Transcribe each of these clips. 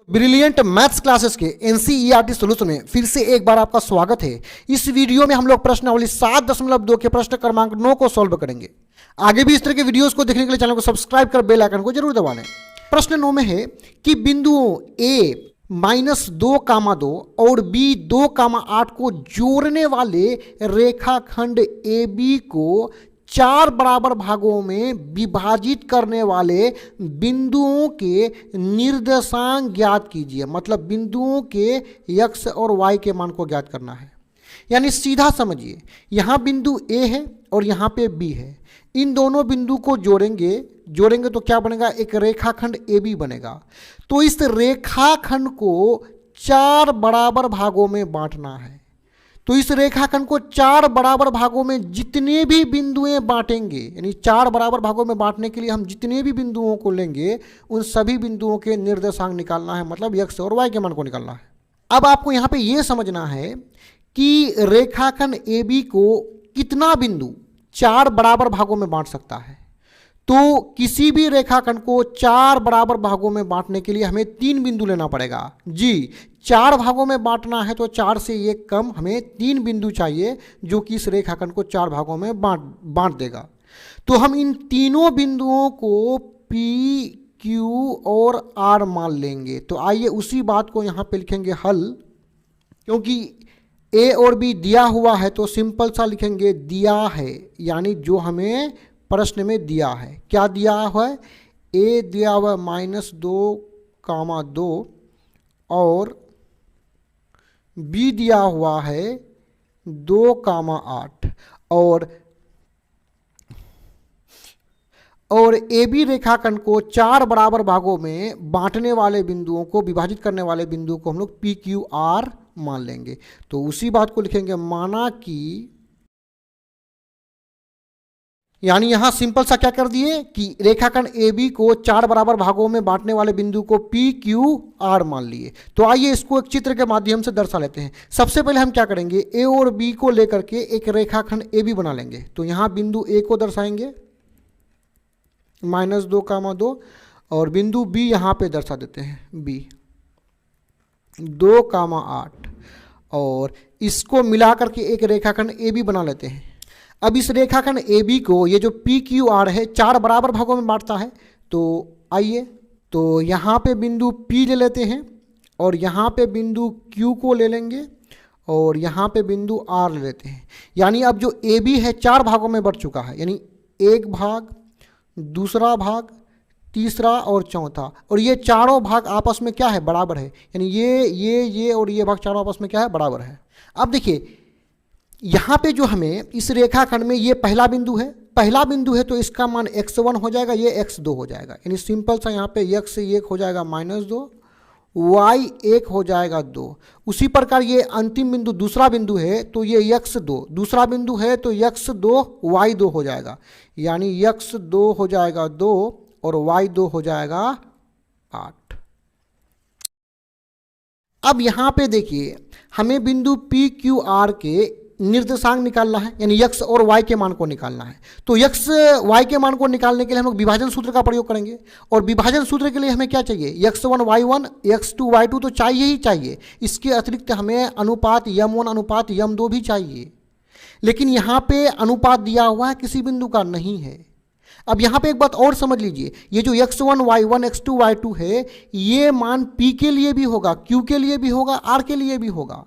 Brilliant maths classes के NCERT solution में फिर से एक बार आपका स्वागत है। इस वीडियो में हम लोग प्रश्नावली 7.2 के प्रश्न क्रमांक 9 को सॉल्व करेंगे। आगे भी इस तरह के वीडियोस को देखने के लिए चैनल को सब्सक्राइब कर बेल आइकन को जरूर दबा लें। प्रश्न 9 में है कि बिंदुओं a -2, 2 और b 2, 8 को जोड़ने वाले रेखाखंड AB को 4 बराबर भागों में विभाजित करने वाले बिंदुओं के निर्देशांक ज्ञात कीजिए। मतलब बिंदुओं के x और y के मान को ज्ञात करना है। यानी सीधा समझिए, यहाँ बिंदु A है और यहाँ पे B है। इन दोनों बिंदु को जोड़ेंगे तो क्या बनेगा? एक रेखाखंड AB बनेगा। तो इस रेखाखंड को 4 बराबर भागों में बांटना है। तो इस रेखाखंड को 4 बराबर भागों में जितने भी बिंदुएं बांटेंगे, यानी 4 बराबर भागों में बांटने के लिए हम जितने भी बिंदुओं को लेंगे उन सभी बिंदुओं के निर्देशांक निकालना है। मतलब x और y के मान को निकालना है। अब आपको यहाँ पे ये समझना है कि रेखाखंड AB को कितना बिंदु 4 बराबर भागों में बांट सकता है। तो किसी भी रेखाखंड को 4 बराबर भागों में बांटने के लिए हमें 3 बिंदु लेना पड़ेगा। जी, 4 भागों में बांटना है तो 4 से एक कम हमें 3 बिंदु चाहिए जो कि इस रेखाखंड को 4 भागों में बांट देगा। तो हम इन तीनों बिंदुओं को P, Q और R मान लेंगे। तो आइए उसी बात को यहाँ पे लिखेंगे हल। क्योंकि A और B दिया हुआ है तो सिंपल सा लिखेंगे दिया है, यानी जो हमें प्रश्न में दिया है। क्या दिया हुआ है? A दिया हुआ -2, 2 और B दिया हुआ है 2, 8 और AB रेखाखंड को 4 बराबर भागों में बांटने वाले बिंदुओं को विभाजित करने वाले बिंदुओं को हम लोग PQR मान लेंगे। तो उसी बात को लिखेंगे माना कि, यानी यहां सिंपल सा क्या कर दिए कि रेखाखंड AB को 4 बराबर भागों में बांटने वाले बिंदु को PQR मान लिए। तो आइए इसको एक चित्र के माध्यम से दर्शा लेते हैं। सबसे पहले हम क्या करेंगे, A और B को लेकर के एक रेखाखंड AB बना लेंगे। तो यहां बिंदु A को दर्शाएंगे -2, 2 और बिंदु B यहां पे दर्शा देते हैं B 2, 8 और इसको मिलाकर के एक रेखाखंड AB बना लेते हैं। अब इस रेखाखंड AB को ये जो PQR है 4 बराबर भागों में बांटता है। तो आइए, तो यहाँ पे बिंदु P ले लेते हैं और यहाँ पे बिंदु Q को ले लेंगे और यहाँ पे बिंदु R ले लेते हैं। यानी अब जो AB है 4 भागों में बढ़ चुका है, यानी एक भाग, दूसरा भाग, तीसरा और चौथा, और ये चारों भाग आपस में क्या है? बराबर है। यानी ये और ये भाग चारों आपस में क्या है? बराबर है। अब देखिए यहाँ पे जो हमें इस रेखाखंड में ये पहला बिंदु है तो इसका मान x1 हो जाएगा, ये x2 हो जाएगा। यानी सिंपल सा यहाँ पे x से 1 हो जाएगा -2, y 1 हो जाएगा 2। उसी प्रकार ये अंतिम बिंदु दूसरा बिंदु है तो ये x2, दूसरा बिंदु है तो x2 y2 हो जाएगा। यानी x2 हो जाएगा 2 और y2 हो जाएगा 8। अब यहाँ पे देखिए हमें बिंदु PQR के निर्देशांक निकालना है, यानी x और y के मान को निकालना है। तो x y के मान को निकालने के लिए हम लोग विभाजन सूत्र का प्रयोग करेंगे। और विभाजन सूत्र के लिए हमें क्या चाहिए? x1 y1, x2 y2 तो चाहिए ही चाहिए। इसके अतिरिक्त हमें अनुपात m1 अनुपात m2 भी चाहिए। लेकिन यहाँ पे अनुपात दिया हुआ है, किसी बिंदु का नहीं है। अब यहाँ पे एक बात और समझ लीजिए, ये जो x1 y1 x2 y2 है ये मान P के लिए भी होगा, Q के लिए भी होगा, R के लिए भी होगा।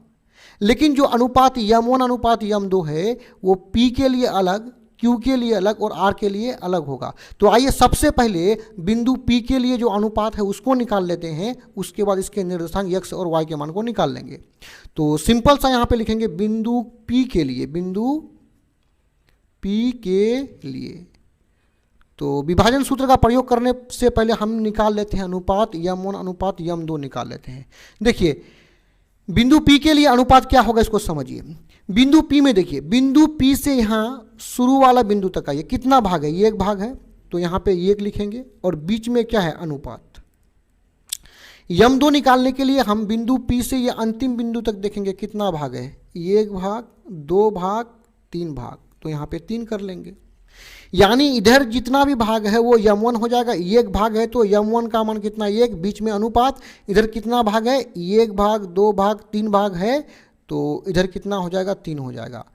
लेकिन जो अनुपात m1 अनुपात m2 है वो P के लिए अलग, Q के लिए अलग और R के लिए अलग होगा। तो आइए सबसे पहले बिंदु P के लिए जो अनुपात है उसको निकाल लेते हैं, उसके बाद इसके निर्देशांक x और y के मान को निकाल लेंगे। तो सिंपल सा यहाँ पे लिखेंगे बिंदु P के लिए। तो विभाजन सूत्र का प्रयोग करने से पहले हम निकाल लेते हैं अनुपात m1 अनुपात m2 निकाल लेते हैं। देखिए बिंदु P के लिए अनुपात क्या होगा इसको समझिए। बिंदु P में देखिए, बिंदु P से यहाँ शुरू वाला बिंदु तक आइए, कितना भाग है? ये एक भाग है तो यहाँ पे 1 लिखेंगे और बीच में क्या है? अनुपात। m2 निकालने के लिए हम बिंदु P से ये अंतिम बिंदु तक देखेंगे कितना भाग है? 1 भाग, 2 भाग, 3 भाग, तो यहाँ पे 3 कर लेंगे। यानी इधर जितना भी भाग है वो m1 हो जाएगा। एक भाग है तो m1 का मान कितना, एक, बीच में अनुपात। इधर कितना भाग है, एक भाग, दो भाग, तीन भाग है, तो इधर कितना हो जाएगा, 3 हो जाएगा।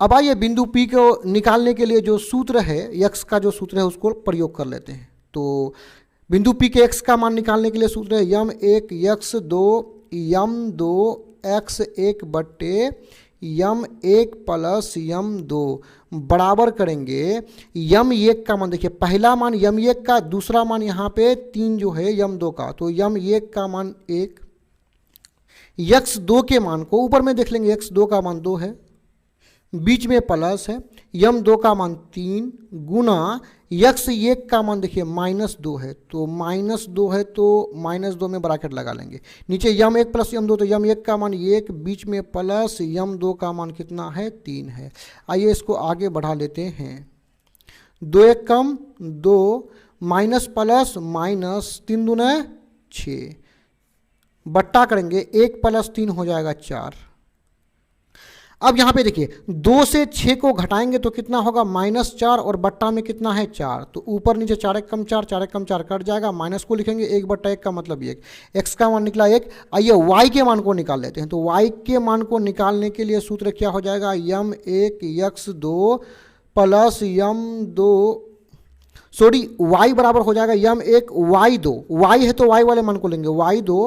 अब आइए बिंदु P को निकालने के लिए जो सूत्र है, x का जो सूत्र है उसको प्रयोग कर लेते हैं। तो बिंदु P के x का मान निकालने के लिए सूत्र है m1 x2 m2 x1 बट्टे m1 प्लस m2 बराबर करेंगे m1 का मान। देखिए पहला मान m1 का, दूसरा मान यहाँ पे 3 जो है m2 का, तो m1 का मान 1, x2 के मान को ऊपर में देख लेंगे, x2 का मान 2 है, बीच में प्लस है, m2 का मान 3 गुना x1 का मान देखिए -2 है, तो -2 है तो -2 में ब्रैकेट लगा लेंगे। नीचे m1 प्लस m2, तो m1 का मान 1, बीच में प्लस m2 का मान कितना है, 3 है। आइए इसको आगे बढ़ा लेते हैं। 2 1 कम 2, माइनस प्लस माइनस, 3 दूना 6, बट्टा करेंगे 1 प्लस 3 हो जाएगा 4। अब यहाँ पे देखिए 2 से 6 को घटाएंगे तो कितना होगा, -4, और बट्टा में कितना है 4, तो ऊपर नीचे 4 1 कम 4, 4 1 कम 4 कट जाएगा, माइनस को लिखेंगे 1 बट्टा 1 का मतलब 1, x का मान निकला 1। आइए y के मान को निकाल लेते हैं। तो y के मान को निकालने के लिए सूत्र क्या हो जाएगा, m1 x2 plus m2, sorry y बराबर हो जाएगा m1 y2, y है तो y वाले मान को लेंगे, y2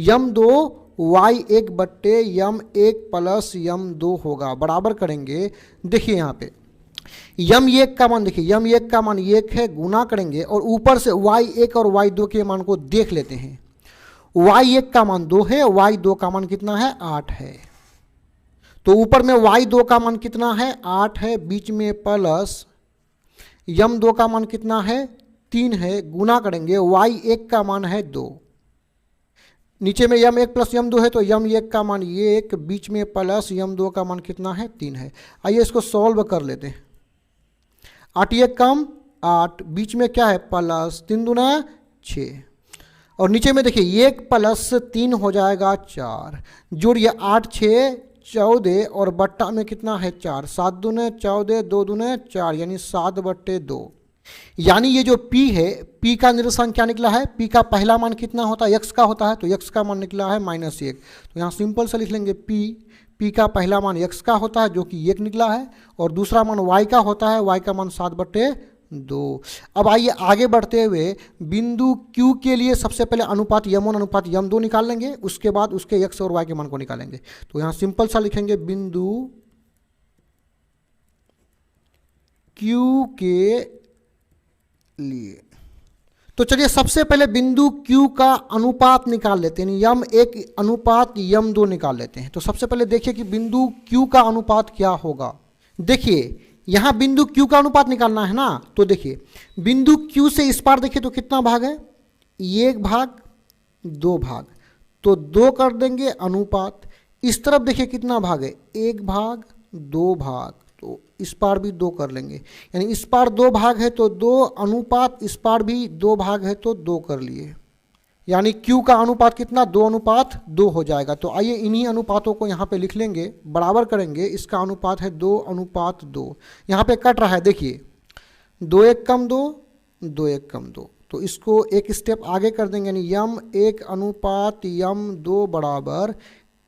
m2 y1 बट्टे m1 प्लस m2 होगा, बराबर करेंगे। देखिए यहाँ पे m1 का मान, देखिए m1 का मान 1 है, गुना करेंगे और ऊपर से y1 और y2 के मान को देख लेते हैं। y1 का मान 2 है, y2 का मान कितना है, 8 है, तो ऊपर में y2 का मान कितना है, 8 है, बीच में प्लस m2 का मान कितना है, 3 है, गुना करेंगे y1 का मान है 2, नीचे में m1 प्लस m2 है तो m1 का मान 1, बीच में प्लस m2 का मान कितना है, 3 है। आइए इसको सॉल्व कर लेते हैं। 8 1 कम 8, बीच में क्या है प्लस, 3 दूना 6, और नीचे में देखिए 1 प्लस 3 हो जाएगा 4, जोड़िए 8 6 14, और बट्टा में कितना है 4, 7 दूने 14, 2 दूने 4, यानी 7 बट्टे 2। यानी ये जो p है, p का निरसान क्या निकला है, p का पहला मान कितना होता है, x का होता है, तो x का मान निकला है -1। तो यहाँ सिंपल से लिख लेंगे p का पहला मान x का होता है जो कि 1 निकला है, और दूसरा मान y का होता है, y का मान 7/2। अब आइए आगे बढ़ते हुए बिंदु q के लिए सबसे पहले अनुपात m1 अनुपात m2 निकाल लेंगे, उसके बाद उसके x और y के मान को निकालेंगे। तो यहाँ सिंपल सा लिखेंगे बिंदु q के लिए। तो चलिए सबसे पहले बिंदु Q का अनुपात निकाल लेते हैं, m1 अनुपात m2 निकाल लेते हैं। तो सबसे पहले देखिए कि बिंदु Q का अनुपात क्या होगा। देखिए यहाँ बिंदु Q का अनुपात निकालना है ना, तो देखिए बिंदु Q से इस पार देखिए तो कितना भाग है, 1 भाग 2 भाग, तो 2 कर देंगे अनुपात। इस तरफ देखिए कितना भाग है, 1 भाग 2 भाग, तो इस पार भी 2 कर लेंगे, यानी इस पार 2 भाग है तो 2 अनुपात, इस पार भी 2 भाग है तो 2 कर लिए, यानी Q का अनुपात कितना, 2:2 हो जाएगा। तो आइए इन्हीं अनुपातों को यहाँ पे लिख लेंगे, बराबर करेंगे। इसका अनुपात है 2:2। यहाँ पे कट रहा है, देखिए 2 1 कम 2, 2 1 कम 2, तो इसको एक स्टेप आगे कर देंगे, यानी m1 अनुपात m2 बराबर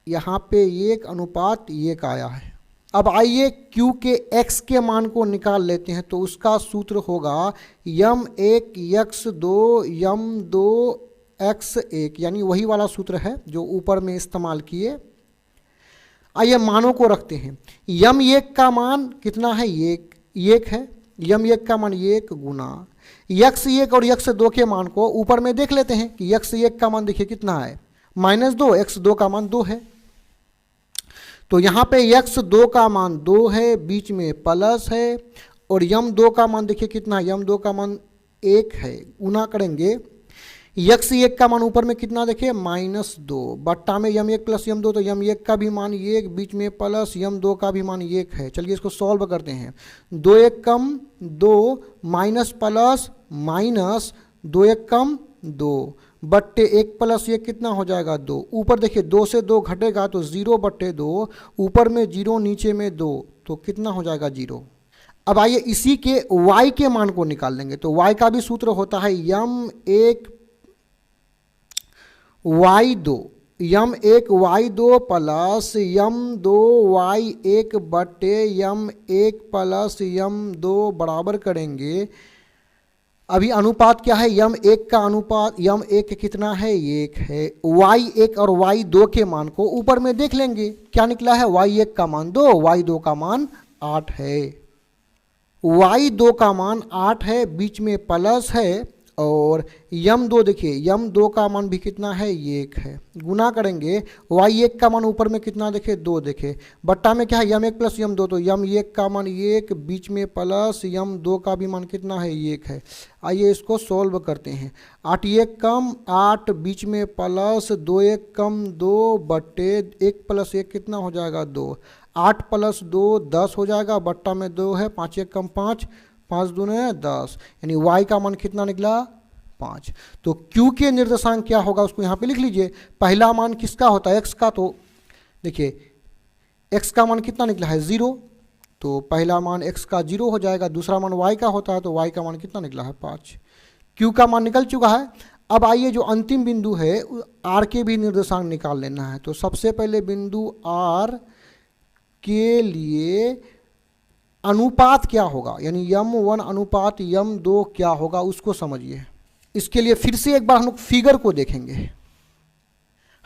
यहाँ पे 1 अनुपात 1 आया है। अब आइए Q के x के मान को निकाल लेते हैं। तो उसका सूत्र होगा m1 x2 m2 x1, यानी वही वाला सूत्र है जो ऊपर में इस्तेमाल किए। आइए मानों को रखते हैं। m1 का मान कितना है, 1 है, m1 का मान 1 गुना x1 और x2 के मान को ऊपर में देख लेते हैं कि x1 का मान देखिए कितना है, -2, x2 का मान 2 है, तो यहाँ पे x2 का मान 2 है, बीच में प्लस है, और m2 का मान देखिए कितना है, m2 का मान 1 है, गुना करेंगे x1 का मान ऊपर में कितना देखिए -2, बट्टा में m1 प्लस m2, तो m1 का भी मान 1, बीच में प्लस m2 का भी मान 1 है। चलिए इसको सॉल्व करते हैं। 2 1 कम 2, माइनस प्लस माइनस, 2 1 कम 2, बट्टे 1 प्लस 1 कितना हो जाएगा 2। ऊपर देखिए 2 से 2 घटेगा तो 0/2, ऊपर में 0 नीचे में 2, तो कितना हो जाएगा 0। अब आइए इसी के y के मान को निकाल लेंगे। तो y का भी सूत्र होता है m1 y2 m1 y2 plus m2 y1 बटे m1 प्लस m2 बराबर करेंगे। अभी अनुपात क्या है, m1 का अनुपात m1 कितना है, 1 है। y1 और y2 के मान को ऊपर में देख लेंगे, क्या निकला है, y1 का मान 2, y2 का मान 8 है। y2 का मान 8 है, बीच में प्लस है, और m2 देखिए m2 का मान भी कितना है, 1 है। गुना करेंगे, y1 का मान ऊपर में कितना देखे, 2 देखे, बट्टा में क्या है m1 प्लस m2, तो m1 का मान 1, बीच में प्लस m2 का भी मान कितना है, 1 है। आइए इसको सोल्व करते हैं। 8 1 कम 8, बीच में प्लस 2 1 कम 2 बट्टे 1 प्लस 1 कितना हो जाएगा, 2। 8 प्लस 2 10 हो जाएगा, बट्टा में 2 है, 5 1 कम 5, 5 दूने 10, यानी y का मान कितना निकला, 5। तो q के निर्देशांक क्या होगा उसको यहाँ पे लिख लीजिए। पहला मान किसका होता है, x का, तो देखिए x का मान कितना निकला है, 0, तो पहला मान x का 0 हो जाएगा। दूसरा मान y का होता है, तो y का मान कितना निकला है, 5। q का मान निकल चुका है। अब आइए जो अंतिम बिंदु है r के भी निर्देशांक निकाल लेना है। तो सबसे पहले बिंदु r के लिए अनुपात क्या होगा, यानी m1 अनुपात m2 क्या होगा उसको समझिए। इसके लिए फिर से एक बार हम लोग फिगर को देखेंगे।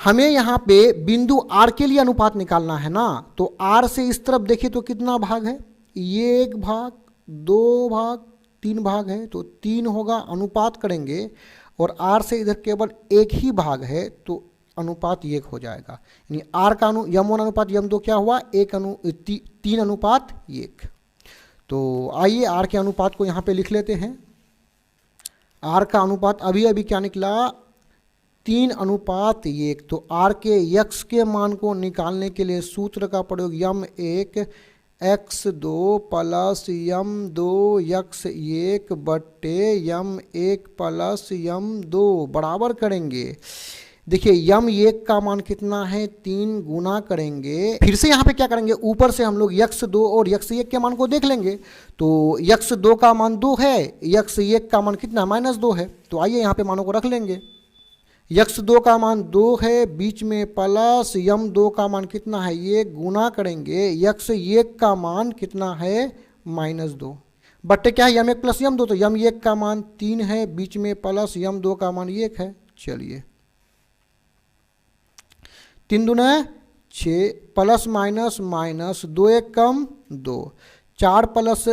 हमें यहाँ पे बिंदु r के लिए अनुपात निकालना है ना, तो r से इस तरफ देखिए तो कितना भाग है, ये 1 भाग 2 भाग 3 भाग है, तो 3 होगा। अनुपात करेंगे और r से इधर केवल 1 ही भाग है, तो अनुपात 1 हो जाएगा। यानी r का m1 अनुपात m2 क्या हुआ, 3 अनुपात 1। तो आइए r के अनुपात को यहाँ पे लिख लेते हैं। r का अनुपात अभी अभी क्या निकला, 3 अनुपात 1। तो r के x के मान को निकालने के लिए सूत्र का प्रयोग m1 x2 plus m2 x1 बट्टे m1 प्लस m2 बराबर करेंगे। देखिए m1 का मान कितना है, 3, गुना करेंगे। फिर से यहाँ पे क्या करेंगे, ऊपर से हम लोग x2 और x1 के मान को देख लेंगे। तो x2 का मान 2 है, x1 का मान कितना, -2 है। तो आइए यहाँ पे मानों को रख लेंगे। x2 का मान 2 है, बीच में प्लस m2 का मान कितना है, 1, गुना करेंगे। x1 का मान कितना है, -2 बट्टे क्या है, m1 प्लस m2, तो m1 का मान 3 है, बीच में प्लस m2 का मान 1 है। चलिए 3 दूने 6, प्लस माइनस माइनस, 2 1 कम 2, 4 प्लस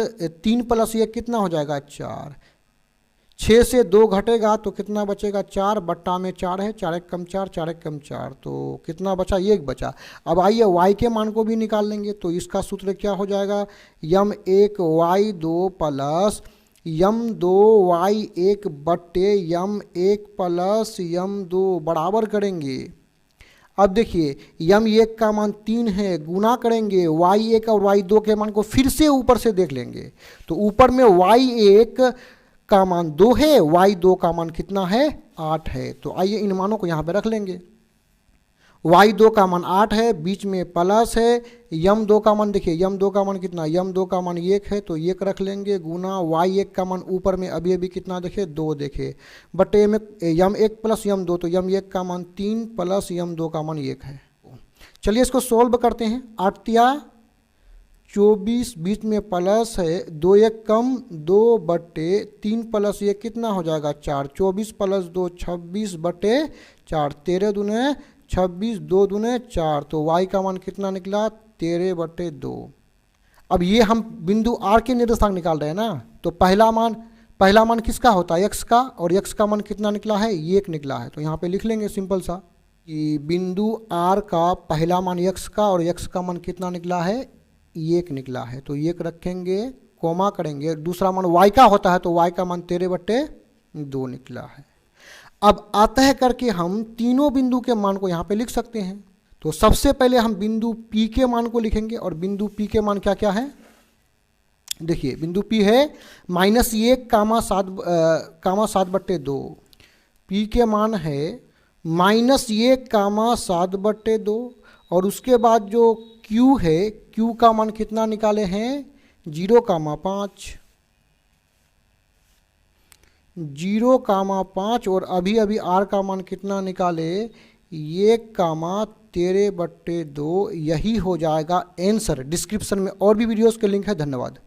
3 प्लस 1 कितना हो जाएगा, 4। 6 से 2 घटेगा तो कितना बचेगा, 4, बट्टा में 4 है, 4 1 कम 4, 4 1 कम 4, तो कितना बचा, 1 बचा। अब आइए y के मान को भी निकाल लेंगे। तो इसका सूत्र क्या हो जाएगा, m1 y2 plus m2 y1 बट्टे m1 प्लस m2 बराबर करेंगे। अब देखिए m1 का मान 3 है, गुना करेंगे, y1 और y2 के मान को फिर से ऊपर से देख लेंगे। तो ऊपर में y1 का मान 2 है, y2 का मान कितना है, 8 है। तो आइए इन मानों को यहाँ पे रख लेंगे। y2 का मान 8 है, बीच में प्लस है। m2 का मान देखिए, m2 का मान कितना, m2 का मान 1 है, तो 1 रख लेंगे, गुना y1 का मान ऊपर में अभी अभी कितना देखे, 2 देखे, बटे m1 प्लस m2, तो m1 का मान 3 प्लस m2 का मान 1 है। चलिए इसको सोल्व करते हैं। 8 तिया 24, बीच में प्लस है, 2 1 कम 2 बटे 3 प्लस 1 कितना हो जाएगा, 4। 24 प्लस 2 26 बटे 4, 13 दूने 26, 2 दूने 4, तो y का मान कितना निकला, 13 बटे 2। अब ये हम बिंदु r के निर्देशांक निकाल रहे हैं ना, तो पहला मान किसका होता है, x का, और x का मान कितना निकला है, 1 निकला है। तो यहाँ पे लिख लेंगे सिंपल सा कि बिंदु r का पहला मान x का और x का मान कितना निकला है, 1 निकला है। तो 1 रखेंगे, कोमा करेंगे। दूसरा मान y का होता है, तो y का मान 13 बटे 2 निकला है। अब अतः करके हम तीनों बिंदु के मान को यहाँ पे लिख सकते हैं। तो सबसे पहले हम बिंदु P के मान को लिखेंगे, और बिंदु P के मान क्या क्या है, देखिए बिंदु P है -1 कामा 7 बट्टे 2। P के मान है -1 कामा 7 बट्टे 2, और उसके बाद जो Q है, Q का मान कितना निकाले हैं, 0,5, 0,5 और अभी अभी r का मान कितना निकाले, 1,13/2। यही हो जाएगा आंसर। डिस्क्रिप्शन में और भी वीडियोस के लिंक है। धन्यवाद।